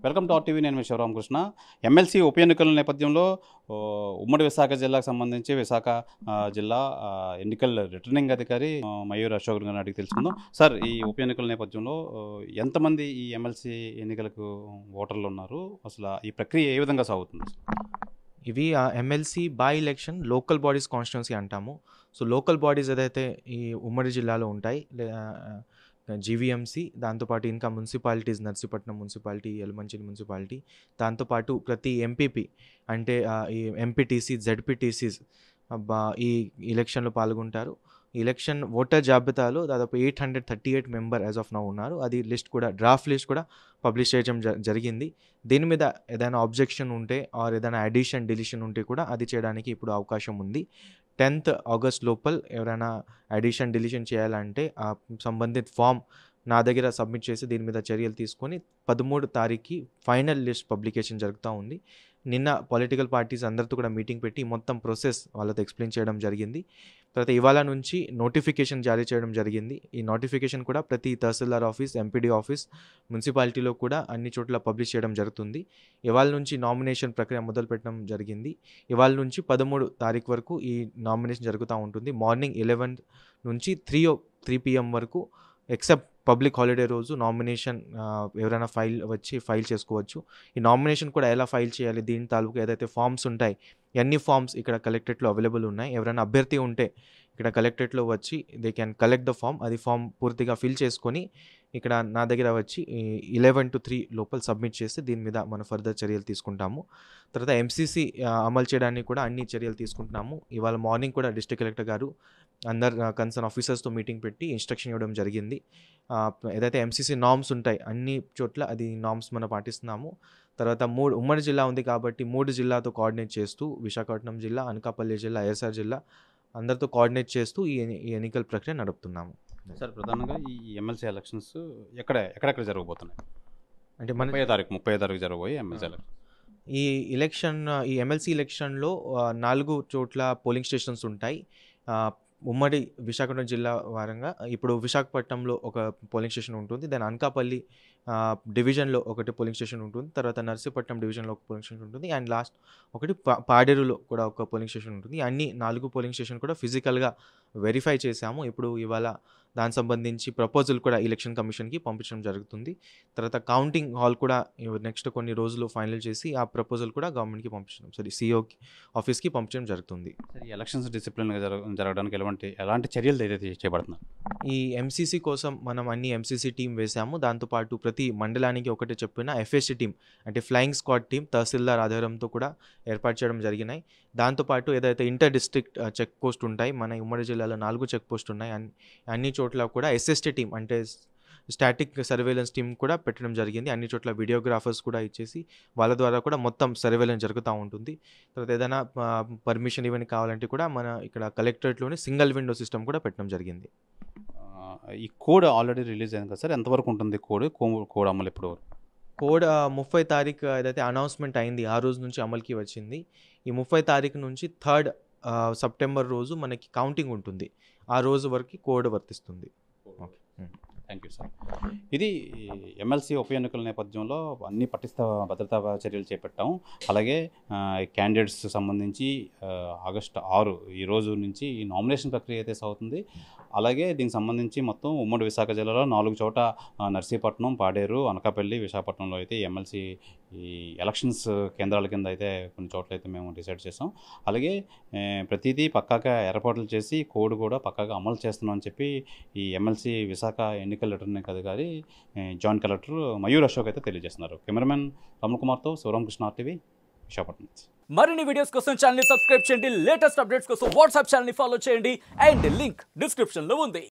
Welcome to RTV. నేను మీ Sivaramakrishna. MLC ఉప ఎన్నికల నేపథ్యంలో ఉమ్మడి విశాఖ జిల్లాకు సంబంధించి విశాఖ జిల్లా ఎన్నికల రిటర్నింగ్ అధికారి మయూర్ అశోక్ గారిని అడిగి తెలుసుకుందాం. సార్, ఈ ఉప ఎన్నికల నేపథ్యంలో ఎంతమంది ఈ ఎమ్మెల్సీ ఎన్నికలకు ఓటర్లు ఉన్నారు? అసలు ఈ ప్రక్రియ ఏ విధంగా సాగుతుంది? ఇవి MLC by election local bodies constituency అంటాము. సో లోకల్ బాడీస్ ఏదైతే ఈ ఉమ్మడి జిల్లాలో ఉంటాయి, జీవీఎంసీ, దాంతోపాటు ఇంకా municipalities, Narsipatnam municipality, Yalamanchili municipality, దాంతోపాటు ప్రతి ఎంపీపీ అంటే ఈ ఎంపీటీసీ, జెడ్పీటీసీస్ ఈ ఎలక్షన్లో పాల్గొంటారు. ఎలక్షన్ ఓటర్ జాబితాలో దాదాపు 838 మెంబర్ యాజ్ ఆఫ్ నౌ ఉన్నారు. అది లిస్ట్ కూడా, డ్రాఫ్ట్ లిస్ట్ కూడా పబ్లిష్ చేయడం జరిగింది. దీని మీద ఏదైనా ఆబ్జెక్షన్ ఉంటే ఆర్ ఏదైనా అడిషన్ డిలీషన్ ఉంటే కూడా అది చేయడానికి ఇప్పుడు అవకాశం ఉంది. 10th ఆగస్ట్ లోపల ఎవరైనా అడిషన్ డిలీషన్ చేయాలంటే ఆ సంబంధిత ఫామ్ నా దగ్గర సబ్మిట్ చేసి దీని మీద చర్యలు తీసుకొని 13 తారీఖుకి ఫైనల్ లిస్ట్ పబ్లికేషన్ జరుగుతూ ఉంది. నిన్న పొలిటికల్ పార్టీస్ అందరితో కూడా మీటింగ్ పెట్టి మొత్తం ప్రాసెస్ వాళ్ళతో ఎక్స్ప్లెయిన్ చేయడం జరిగింది. తర్వాత ఇవాళ నుంచి నోటిఫికేషన్ జారీ చేయడం జరిగింది. ఈ నోటిఫికేషన్ కూడా ప్రతి తహసీల్దార్ ఆఫీస్, ఎంపీడీ ఆఫీస్, మున్సిపాలిటీలో కూడా అన్ని చోట్ల పబ్లిష్ చేయడం జరుగుతుంది. ఇవాళ నుంచి నామినేషన్ ప్రక్రియ మొదలు పెట్టడం జరిగింది. ఇవాళ నుంచి 13 తారీఖు వరకు ఈ నామినేషన్ జరుగుతూ ఉంటుంది. మార్నింగ్ 11 నుంచి 3 PM వరకు, ఎక్సెప్ట్ పబ్లిక్ హాలిడే రోజు నామినేషన్ ఎవరైనా ఫైల్ చేసుకోవచ్చు. ఈ నామినేషన్ కూడా ఎలా ఫైల్ చేయాలి, దీని తాలూకు ఏదైతే ఫామ్స్ ఉంటాయి, అన్ని ఫామ్స్ ఇక్కడ కలెక్టరేట్లో అవైలబుల్ ఉన్నాయి. ఎవరైనా అభ్యర్థి ఉంటే ఇక్కడ కలెక్టరేట్లో వచ్చి they can collect the form. అది ఫామ్ పూర్తిగా ఫిల్ చేసుకొని ఇక్కడ నా దగ్గర వచ్చి 11 to 3 లోపల సబ్మిట్ చేస్తే దీని మీద మనం ఫర్దర్ చర్యలు తీసుకుంటాము. తర్వాత ఎంసీసీ అమలు చేయడానికి కూడా అన్ని చర్యలు తీసుకుంటున్నాము. ఇవాళ మార్నింగ్ కూడా డిస్ట్రిక్ట్ కలెక్టర్ గారు అందరు కన్సర్న్ ఆఫీసర్స్తో మీటింగ్ పెట్టి ఇన్స్ట్రక్షన్ ఇవ్వడం జరిగింది. ఏదైతే ఎంసీసీ నామ్స్ ఉంటాయి అన్ని చోట్ల అది నామ్స్ మనం పాటిస్తున్నాము. తర్వాత ఉమ్మడి జిల్లా ఉంది కాబట్టి 3 జిల్లాతో కోఆర్డినేట్ చేస్తూ విశాఖపట్నం జిల్లా, అనకాపల్లి జిల్లా, వైఎస్ఆర్ జిల్లా అందరితో కోఆర్డినేట్ చేస్తూ ఈ ఎన్నికల ప్రక్రియ నడుపుతున్నాము. సార్, ప్రధానంగా ఈ ఎమ్మెల్సీ ఎలక్షన్స్ ఎక్కడెక్కడ జరగబోతున్నాయి? అంటే 30వ తారీఖు జరగబోయే ఎమ్మెల్సీ ఎలక్షన్. ఈ ఎమ్మెల్సీ ఎలక్షన్లో 4 చోట్ల పోలింగ్ స్టేషన్స్ ఉంటాయి. ఉమ్మడి విశాఖపట్నం జిల్లా వారంగా ఇప్పుడు విశాఖపట్నంలో ఒక పోలింగ్ స్టేషన్ ఉంటుంది. దాని అనకాపల్లి డివిజన్లో ఒకటి పోలింగ్ స్టేషన్ ఉంటుంది. తర్వాత నర్సీపట్నం డివిజన్లో ఒక పోలింగ్ స్టేషన్ ఉంటుంది. అండ్ లాస్ట్ ఒకటి పాడేరులో కూడా ఒక పోలింగ్ స్టేషన్ ఉంటుంది. అన్ని 4 పోలింగ్ స్టేషన్ కూడా ఫిజికల్గా వెరిఫై చేశాము. ఇప్పుడు ఇవాళ దానికి సంబంధించి ప్రపోజల్ కూడా ఎలక్షన్ కమిషన్కి పంపించడం జరుగుతుంది. తర్వాత కౌంటింగ్ హాల్ కూడా నెక్స్ట్ కొన్ని రోజులు ఫైనల్ చేసి ఆ ప్రపోజల్ కూడా గవర్నమెంట్కి పంపించడం, సిఇఓ ఆఫీస్కి పంపించడం జరుగుతుంది. ఈ ఎలక్షన్స్ డిసిప్లిన్గా జరగడానికి ఎలాంటి చర్యలు అయితే చేపడుతున్నారు? ఈ ఎంసీసీ కోసం మనం అన్ని ఎంసీసీ టీం వేసాము. దాంతోపాటు ప్రతి మండలానికి ఒకటి చెప్పిన ఎఫ్ఎస్సి టీం అంటే ఫ్లయింగ్ స్క్వాడ్ టీం తహసీల్దార్ ఆధారంతో కూడా ఏర్పాటు చేయడం జరిగినాయి. దాంతోపాటు ఏదైతే ఇంటర్ డిస్ట్రిక్ట్ చెక్ పోస్ట్ ఉంటాయి, మన ఉమ్మడి జిల్లాలో 4 చెక్ పోస్ట్ ఉన్నాయి. అన్ని చోట్ల కూడా ఎస్ఎస్టీ టీం అంటే స్టాటిక్ సర్వేలెన్స్ టీం కూడా పెట్టడం జరిగింది. అన్ని చోట్ల వీడియోగ్రాఫర్స్ కూడా ఇచ్చేసి వాళ్ళ ద్వారా కూడా మొత్తం సర్వేలెన్స్ జరుగుతూ ఉంటుంది. తర్వాత ఏదైనా పర్మిషన్ ఇవన్నీ కావాలంటే కూడా మన ఇక్కడ కలెక్టరేట్లోనే సింగిల్ విండో సిస్టమ్ కూడా పెట్టడం జరిగింది. ఈ కోడ్ ఆల్రెడీ రిలీజ్ అయింది కదా సార్, ఎంతవరకు ఉంటుంది కోడ్ అమలు? ఎప్పుడు కోడ్ 30 తారీఖు ఏదైతే అనౌన్స్మెంట్ అయింది ఆ రోజు నుంచి అమలుకి వచ్చింది. ఈ 30 తారీఖు నుంచి 3rd సెప్టెంబర్ రోజు మనకి కౌంటింగ్ ఉంటుంది. ఆ రోజు వరకు కోడ్ వర్తిస్తుంది. Okay, thank you sir. ఇది ఎమ్మెల్సీ ఉప ఎన్నికల నేపథ్యంలో అన్ని పటిష్ట భద్రతా చర్యలు చేపట్టాం. అలాగే క్యాండిడేట్స్ సంబంధించి ఆగస్టు 6 ఈ రోజు నుంచి ఈ నామినేషన్ ప్రక్రియ అయితే సాగుతుంది. అలాగే దీనికి సంబంధించి మొత్తం ఉమ్మడి విశాఖ జిల్లాలో 4 చోట నర్సీపట్నం, పాడేరు, అనకాపల్లి, విశాఖపట్నంలో అయితే ఎమ్మెల్సీ ఈ ఎలక్షన్స్ కేంద్రాల కింద అయితే కొన్ని చోట్ల అయితే మేము డిసైడ్ చేసాం. అలాగే ప్రతిదీ పక్కాగా ఏర్పాట్లు చేసి కోడ్ కూడా పక్కాగా అమలు చేస్తున్నాం అని చెప్పి ఈ ఎమ్మెల్సీ విశాఖ ఎన్నికల రిటర్నింగ్ అధికారి జాయింట్ కలెక్టర్ మయూర్ అశోక్ అయితే తెలియజేస్తున్నారు. కెమెరామెన్ రమణ కుమార్తో శివరామకృష్ణ, ఆర్టీవీ, విశాఖపట్నం. మరిన్ని వీడియోస్ కోసం ఛానల్ ని సబ్స్క్రైబ్ చేయండి. లేటెస్ట్ అప్డేట్స్ కోసం వాట్సాప్ ఛానల్ ని ఫాలో చేయండి. అండ్ లింక్ డిస్క్రిప్షన్ లో ఉంది.